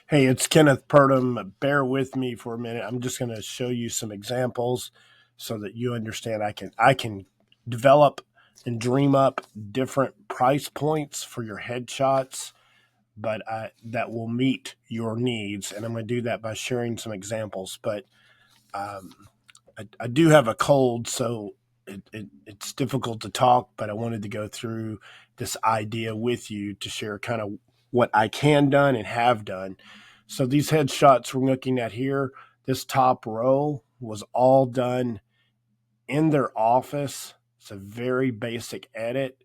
Hey, it's Kenneth Purdom. Bear with me for a minute. I'm just going to show you some examples so that you understand I can develop and dream up different price points for your headshots, but that will meet your needs. And I'm going to do that by sharing some examples. But um, I do have a cold, so it's difficult to talk, but I wanted to go through this idea with you to share kind of what I can done and have done. So these headshots we're looking at here, this top row was all done in their office. It's a very basic edit.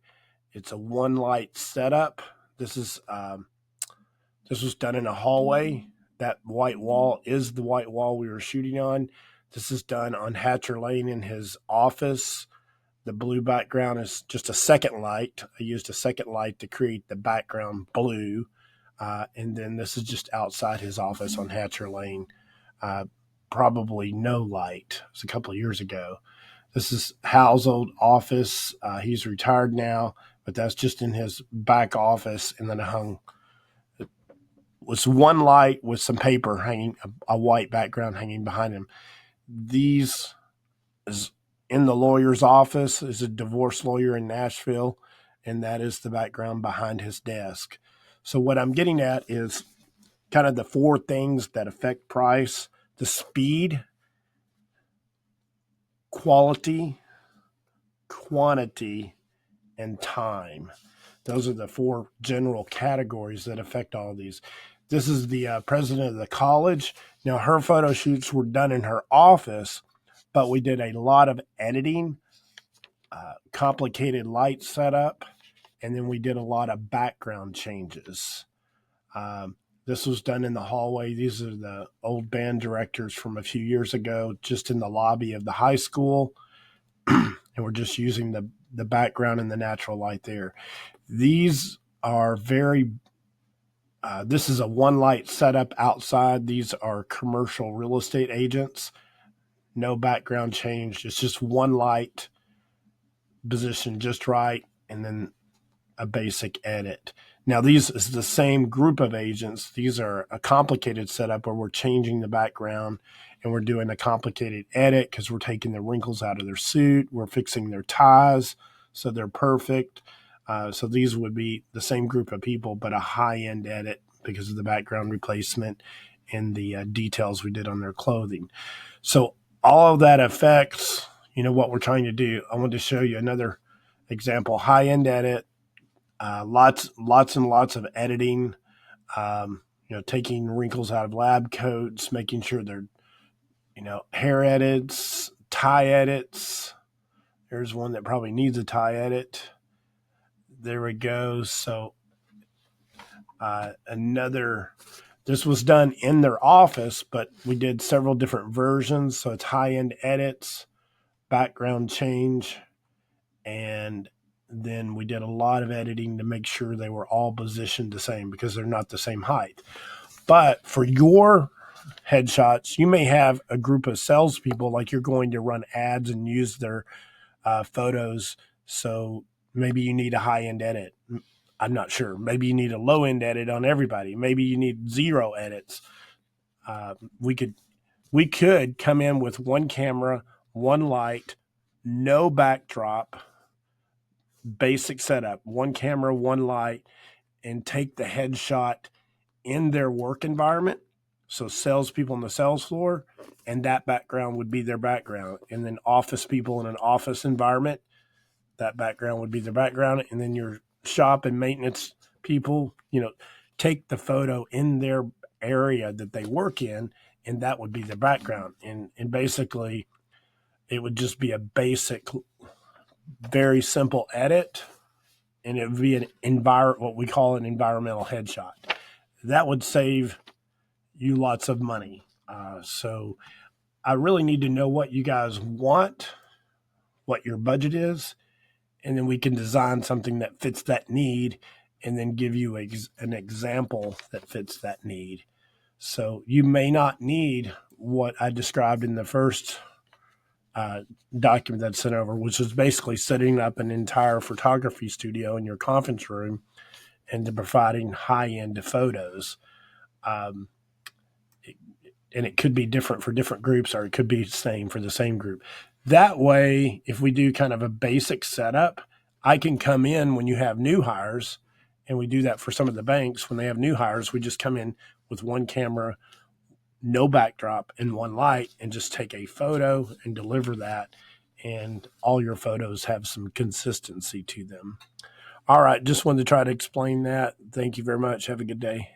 It's a one light setup. This is this was done in a hallway. That white wall is the white wall we were shooting on. This is done on Hatcher Lane in his office. The blue background is just a second light. I used a second light to create the background blue. And then this is just outside his office on Hatcher Lane. Uh, Probably no light. It was a couple of years ago. This is Hal's old office. He's retired now, but that's just in his back office. And then I hung was one light with some paper hanging, a white background hanging behind him. These is in the lawyer's office, is a divorce lawyer in Nashville, and that is the background behind his desk. So what I'm getting at is kind of the four things that affect price: the speed, quality, quantity, and time. Those are the four general categories that affect all of these. This is the president of the college. Now, her photo shoots were done in her office, but we did a lot of editing, complicated light setup, and then we did a lot of background changes. This was done in the hallway. These are the old band directors from a few years ago, just in the lobby of the high school. And we're just using the background and the natural light there. These are very, this is a one light setup outside. These are commercial real estate agents. No background change. It's just one light positioned just right, and then a basic edit. Now, these is the same group of agents. These are a complicated setup where we're changing the background and we're doing a complicated edit because we're taking the wrinkles out of their suit. We're fixing their ties so they're perfect. So these would be the same group of people, but a high-end edit because of the background replacement and the details we did on their clothing. So all of that affects, what we're trying to do. I want to show you another example: high-end edit, lots and lots of editing, taking wrinkles out of lab coats, making sure they're, hair edits, tie edits. There's one that probably needs a tie edit. There we go. So this was done in their office, but we did several different versions. So it's high-end edits, background change, and then we did a lot of editing to make sure they were all positioned the same because they're not the same height. But for your headshots, you may have a group of salespeople, like you're going to run ads and use their photos. So maybe you need a high-end edit. I'm not sure. Maybe you need a low-end edit on everybody. Maybe you need zero edits. We could come in with one camera, one light, no backdrop, basic setup, one camera, one light, and take the headshot in their work environment. So salespeople on the sales floor, and that background would be their background. And then office people in an office environment, that background would be their background. And then your shop and maintenance people, take the photo in their area that they work in, and that would be their background. And basically, it would just be a basic, very simple edit, and it would be what we call an environmental headshot. That would save you lots of money. So I really need to know what you guys want, what your budget is, and then we can design something that fits that need and then give you an example that fits that need. So you may not need what I described in the first document that's sent over, which is basically setting up an entire photography studio in your conference room and providing high-end photos. Um, and it could be different for different groups, or it could be the same for the same group. That way, if we do kind of a basic setup, I can come in when you have new hires, and we do that for some of the banks. When they have new hires, we just come in with one camera, no backdrop, and one light, and just take a photo and deliver that. And all your photos have some consistency to them. All right, just wanted to try to explain that. Thank you very much. Have a good day.